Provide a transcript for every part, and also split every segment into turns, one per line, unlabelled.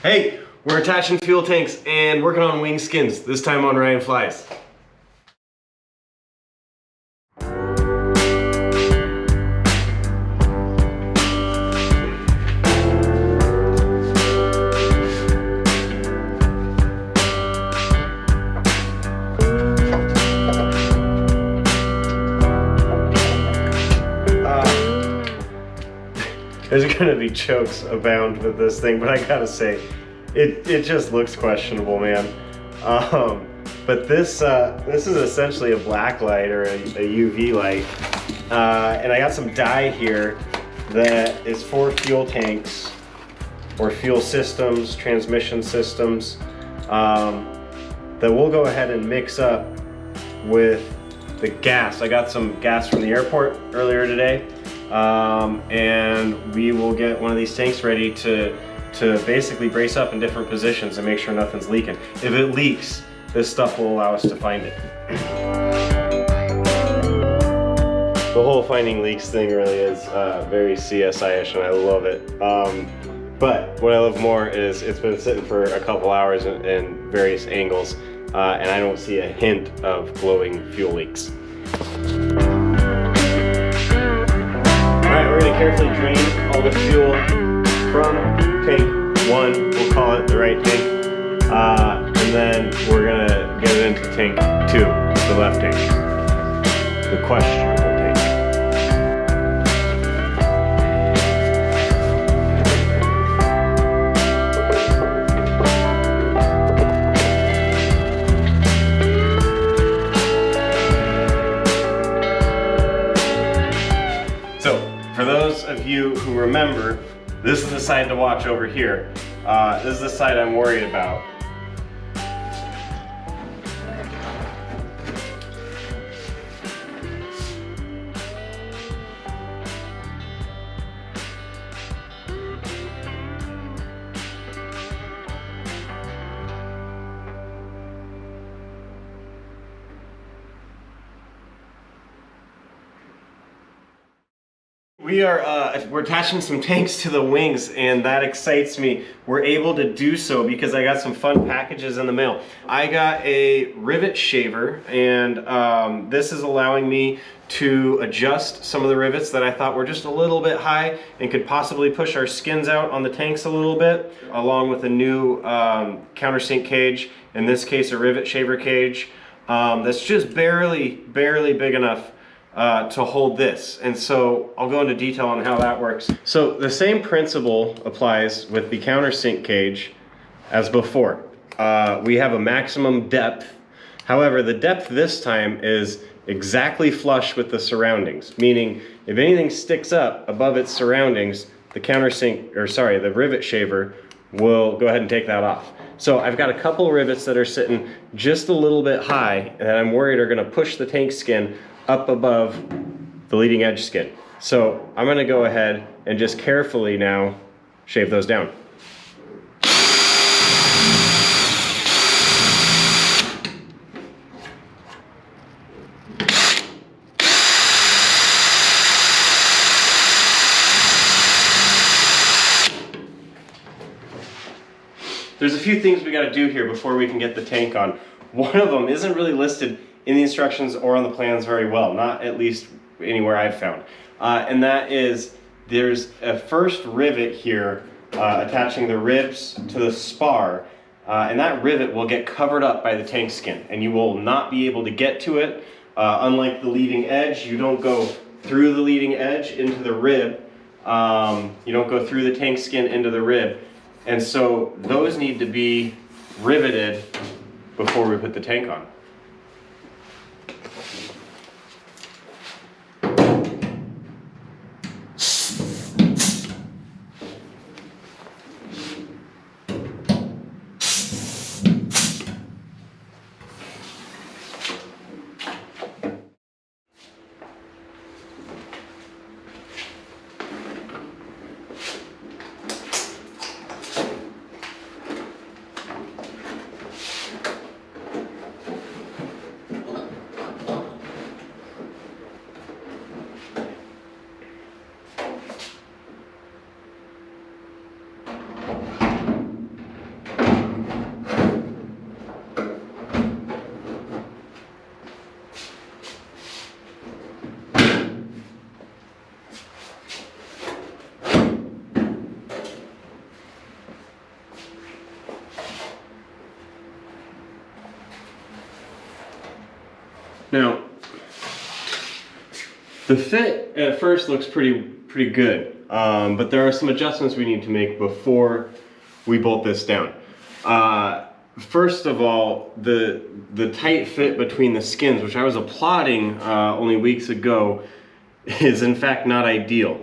Hey, we're attaching fuel tanks and working on wing skins, this time on Ryan Flies. There's gonna be chokes abound with this thing, but I gotta say, it just looks questionable, man. But this is essentially a black light or a UV light, and I got some dye here that is for fuel tanks or fuel systems, transmission systems, that we'll go ahead and mix up with the gas. I got some gas from the airport earlier today. And we will get one of these tanks ready to basically brace up in different positions and make sure nothing's leaking. If it leaks, this stuff will allow us to find it. The whole finding leaks thing really is very CSI-ish, and I love it. But what I love more is it's been sitting for a couple hours in various angles, and I don't see a hint of glowing fuel leaks. We're gonna carefully drain all the fuel from tank 1, we'll call it the right tank, and then we're gonna get it into tank 2, the left tank, the questionable tank. For those of you who remember, this is the side to watch over here. This is the side I'm worried about. We're attaching some tanks to the wings, and that excites me. We're able to do so because I got some fun packages in the mail. I got a rivet shaver, and this is allowing me to adjust some of the rivets that I thought were just a little bit high and could possibly push our skins out on the tanks a little bit, along with a new countersink cage, in this case a rivet shaver cage, that's just barely big enough to hold this. And so I'll go into detail on how that works. So the same principle applies with the countersink cage as before. We have a maximum depth. However, the depth this time is exactly flush with the surroundings, meaning if anything sticks up above its surroundings, the rivet shaver will go ahead and take that off. So I've got a couple rivets that are sitting just a little bit high that I'm worried are gonna push the tank skin up above the leading edge skin. So I'm gonna go ahead and just carefully now shave those down. There's a few things we gotta do here before we can get the tank on. One of them isn't really listed in the instructions or on the plans very well, not at least anywhere I've found. And that is, there's a first rivet here attaching the ribs to the spar, and that rivet will get covered up by the tank skin, and you will not be able to get to it. Unlike the leading edge, you don't go through the leading edge into the rib. You don't go through the tank skin into the rib. And so those need to be riveted before we put the tank on. Now, the fit at first looks pretty good, but there are some adjustments we need to make before we bolt this down. First of all, the tight fit between the skins, which I was applauding only weeks ago, is in fact not ideal.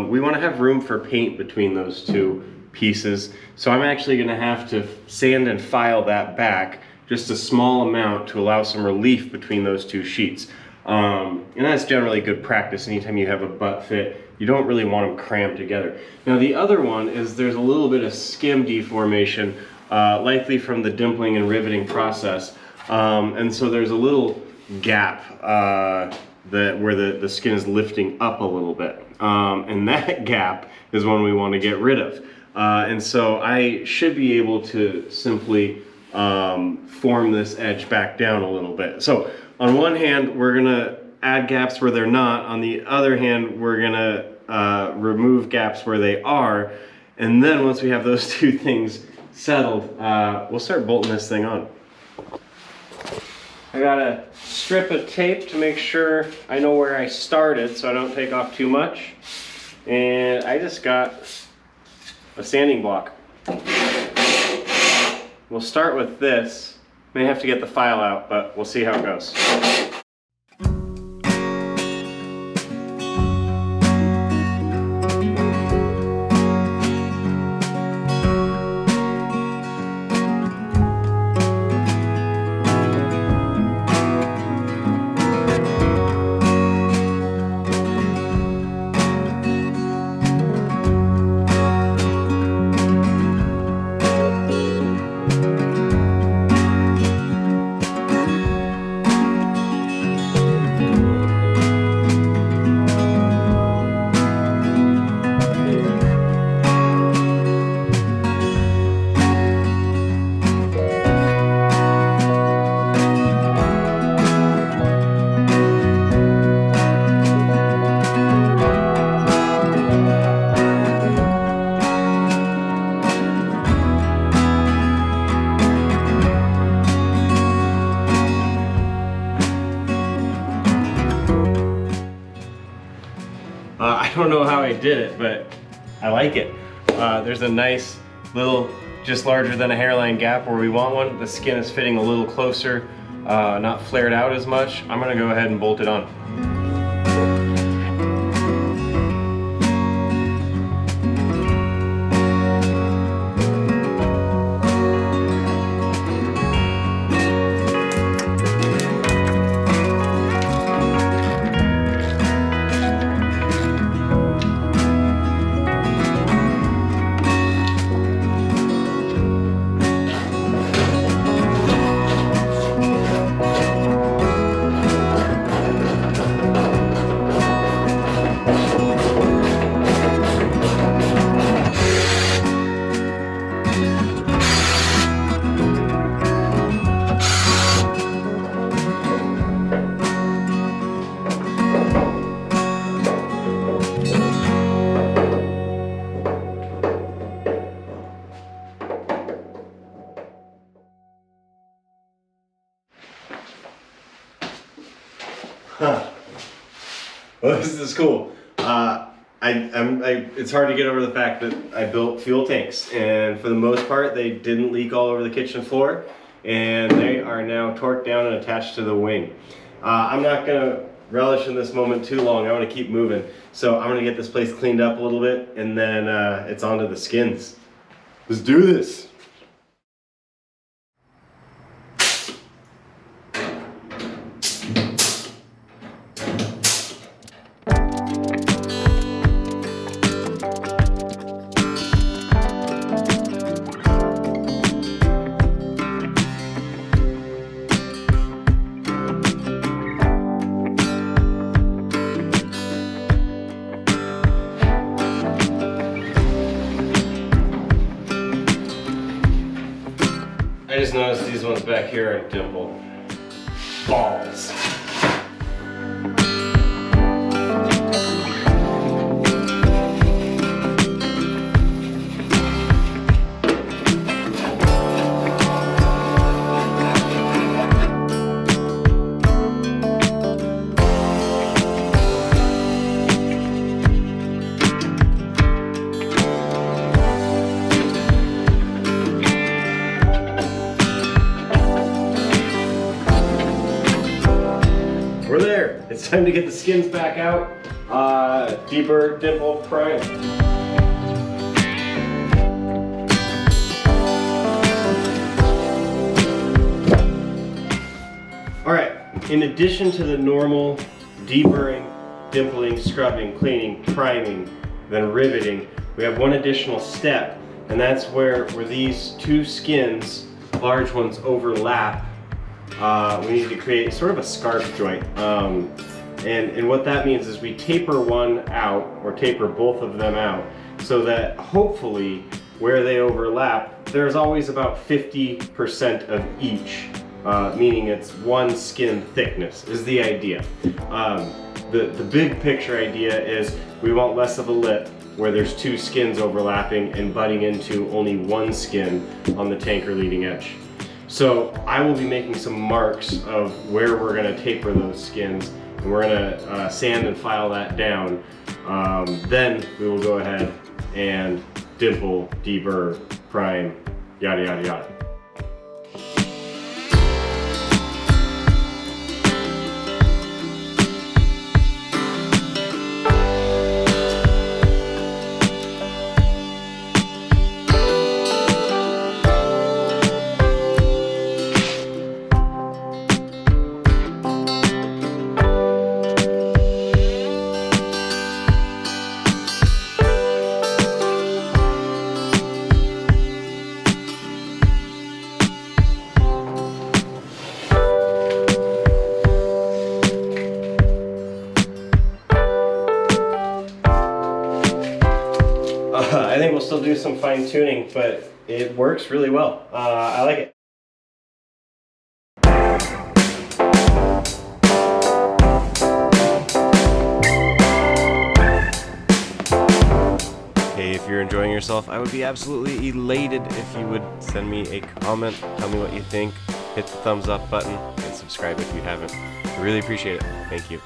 We want to have room for paint between those two pieces, so I'm actually going to have to sand and file that back just a small amount to allow some relief between those two sheets. And that's generally good practice. Anytime you have a butt fit, you don't really want them crammed together. Now the other one is there's a little bit of skim deformation, likely from the dimpling and riveting process. And so there's a little gap where the skin is lifting up a little bit. And that gap is one we want to get rid of. And so I should be able to simply form this edge back down a little bit. So on one hand, we're gonna add gaps where they're not. On the other hand, we're gonna remove gaps where they are. And then once we have those two things settled, we'll start bolting this thing on. I got a strip of tape to make sure I know where I started so I don't take off too much. And I just got a sanding block. We'll start with this. May have to get the file out, but we'll see how it goes. I don't know how I did it, but I like it. There's a nice little, just larger than a hairline gap where we want one. The skin is fitting a little closer, not flared out as much. I'm gonna go ahead and bolt it on. Huh. Well, this is cool. It's hard to get over the fact that I built fuel tanks, and for the most part they didn't leak all over the kitchen floor, and they are now torqued down and attached to the wing. I'm not gonna relish in this moment too long. I want to keep moving, so I'm gonna get this place cleaned up a little bit, and then it's onto the skins. Let's do this. I just noticed these ones back here are dimpled. Balls. it's time to get the skins back out. Deburr, dimple, prime. All right, in addition to the normal deburring, dimpling, scrubbing, cleaning, priming, then riveting, we have one additional step, and that's where these two skins, large ones, overlap. We need to create sort of a scarf joint. And what that means is we taper one out, or taper both of them out, so that hopefully where they overlap, there's always about 50% of each, meaning it's one skin thickness is the idea. The big picture idea is we want less of a lip where there's two skins overlapping and butting into only one skin on the tanker leading edge. So I will be making some marks of where we're going to taper those skins, and we're going to sand and file that down. Then we will go ahead and dimple, deburr, prime, yada yada yada. I think we'll still do some fine tuning, but it works really well. I like it. Hey, if you're enjoying yourself, I would be absolutely elated if you would send me a comment, tell me what you think, hit the thumbs up button, and subscribe if you haven't. I really appreciate it. Thank you.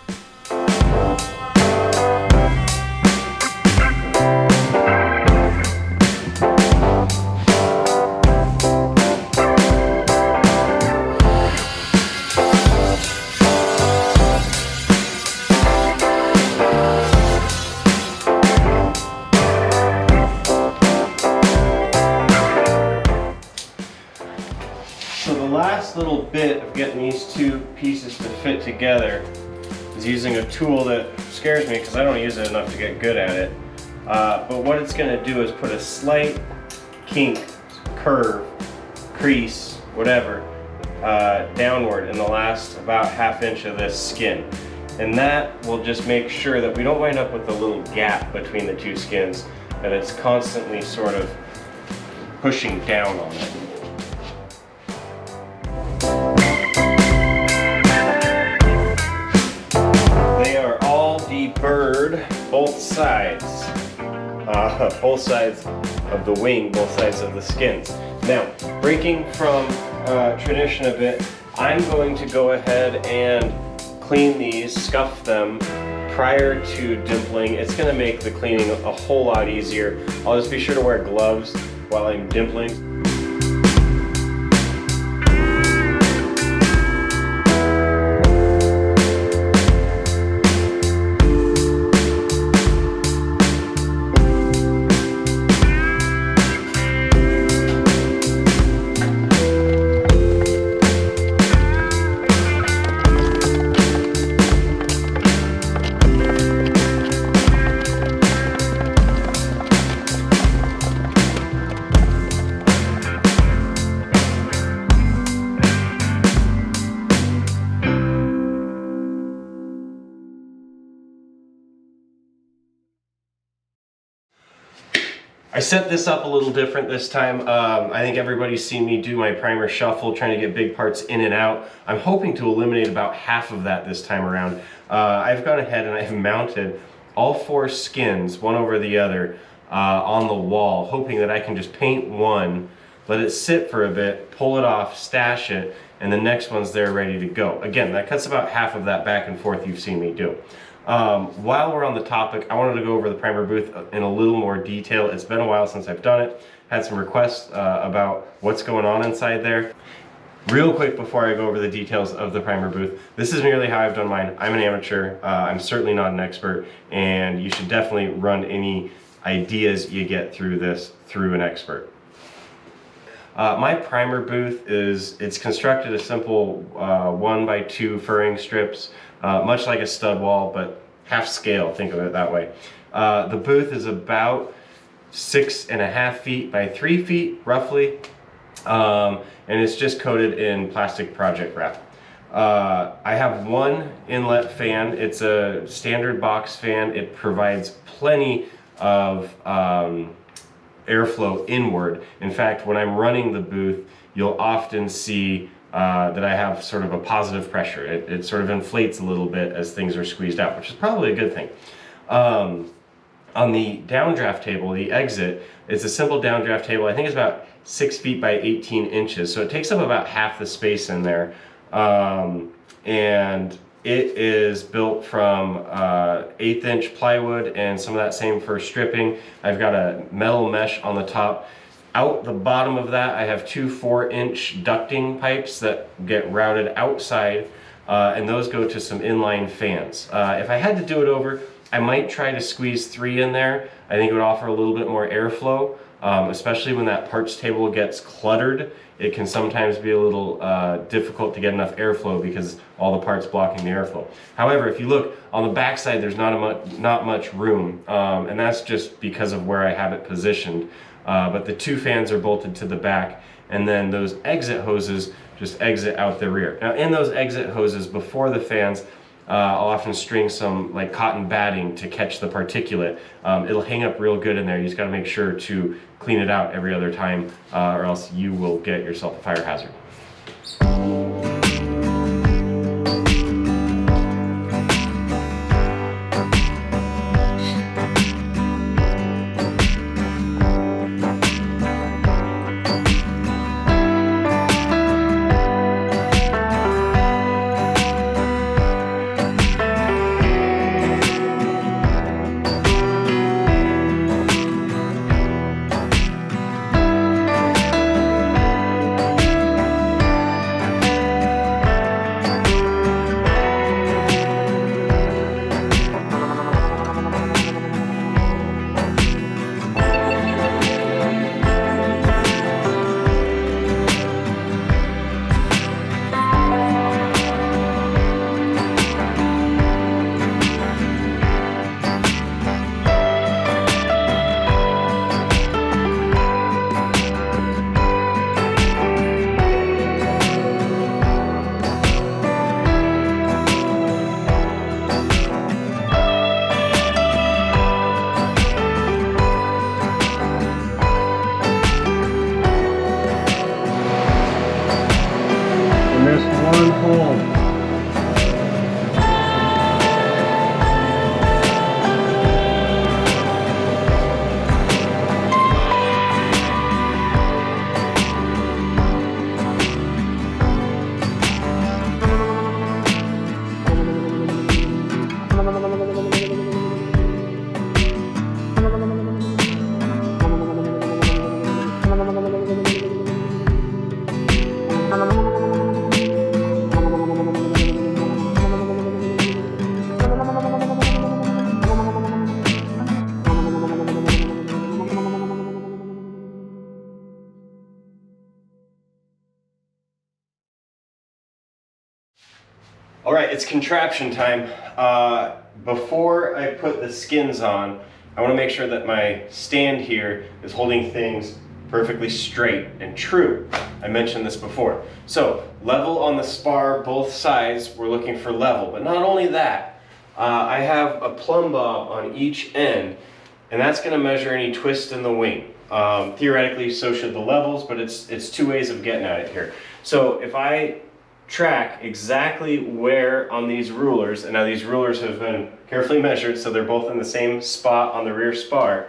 So the last little bit of getting these two pieces to fit together is using a tool that scares me because I don't use it enough to get good at it. But what it's going to do is put a slight kink, curve, crease, whatever, downward in the last about ½ inch of this skin. And that will just make sure that we don't wind up with a little gap between the two skins, that it's constantly sort of pushing down on it. They are all deburred, both sides of the wing, both sides of the skins. Now, breaking from tradition a bit, I'm going to go ahead and clean these, scuff them prior to dimpling. It's going to make the cleaning a whole lot easier. I'll just be sure to wear gloves while I'm dimpling. I set this up a little different this time. I think everybody's seen me do my primer shuffle, trying to get big parts in and out. I'm hoping to eliminate about half of that this time around. I've gone ahead and I've mounted all 4 skins, one over the other, on the wall, hoping that I can just paint one, let it sit for a bit, pull it off, stash it, and the next one's there ready to go. Again, that cuts about half of that back and forth you've seen me do. While we're on the topic, I wanted to go over the primer booth in a little more detail. It's been a while since I've done it. Had some requests about what's going on inside there. Real quick before I go over the details of the primer booth, this is merely how I've done mine. I'm an amateur, I'm certainly not an expert, and you should definitely run any ideas you get through this through an expert. My primer booth it's constructed as simple 1x2 furring strips, much like a stud wall, but half scale, think of it that way. The booth is about 6.5 feet by 3 feet, roughly. And it's just coated in plastic project wrap. I have one inlet fan. It's a standard box fan. It provides plenty of airflow inward. In fact, when I'm running the booth, you'll often see that I have sort of a positive pressure. It sort of inflates a little bit as things are squeezed out, which is probably a good thing. On the downdraft table, the exit, it's a simple downdraft table. I think it's about 6 feet by 18 inches, so it takes up about half the space in there. And it is built from 1/8 inch plywood and some of that same for stripping. I've got a metal mesh on the top. Out the bottom of that, I have two 4-inch ducting pipes that get routed outside, and those go to some inline fans. If I had to do it over, I might try to squeeze 3 in there. I think it would offer a little bit more airflow, especially when that parts table gets cluttered. It can sometimes be a little difficult to get enough airflow because all the parts blocking the airflow. However, if you look on the back side, there's not much room, and that's just because of where I have it positioned. But the 2 fans are bolted to the back, and then those exit hoses just exit out the rear. Now, in those exit hoses before the fans, I'll often string some like cotton batting to catch the particulate. It'll hang up real good in there. You just got to make sure to clean it out every other time, or else you will get yourself a fire hazard. All right, it's contraption time. Before I put the skins on, I want to make sure that my stand here is holding things perfectly straight and true. I mentioned this before. So level on the spar, both sides, we're looking for level. But not only that, I have a plumb bob on each end, and that's going to measure any twist in the wing. Theoretically, so should the levels, but it's 2 ways of getting at it here. So if I track exactly where on these rulers, and now these rulers have been carefully measured so they're both in the same spot on the rear spar,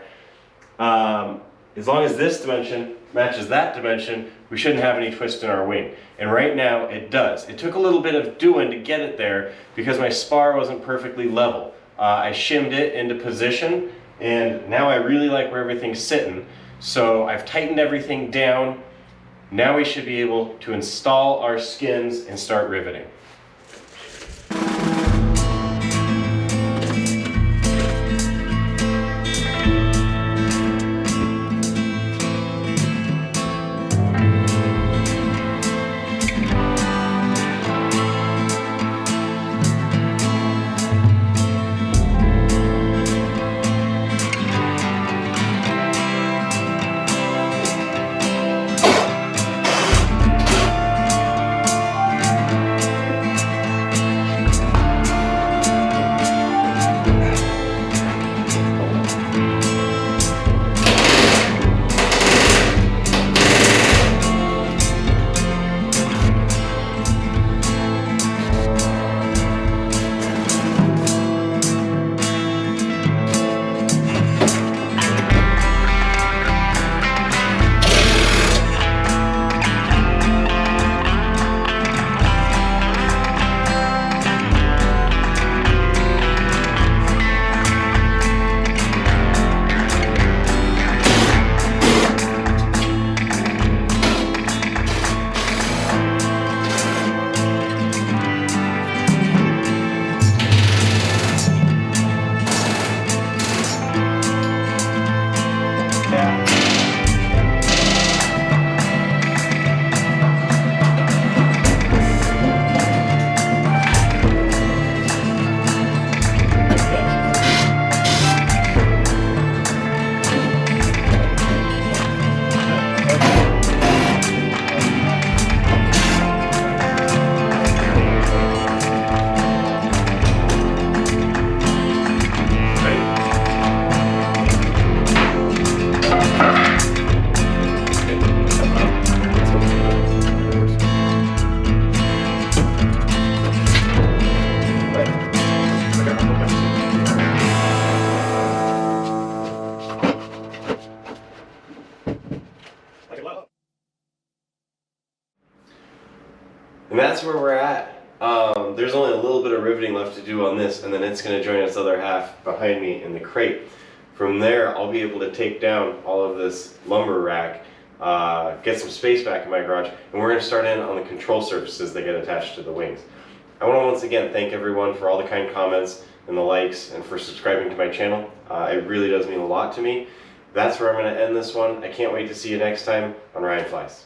as long as this dimension matches that dimension, we shouldn't have any twist in our wing. And right now it does. It took a little bit of doing to get it there because my spar wasn't perfectly level. I shimmed it into position, and now I really like where everything's sitting. So I've tightened everything down. Now we should be able to install our skins and start riveting. And that's where we're at. There's only a little bit of riveting left to do on this, and then it's going to join its other half behind me in the crate. From there, I'll be able to take down all of this lumber rack, get some space back in my garage, and we're going to start in on the control surfaces that get attached to the wings. I want to once again thank everyone for all the kind comments and the likes and for subscribing to my channel. It really does mean a lot to me. That's where I'm going to end this one. I can't wait to see you next time on Ryan Flies.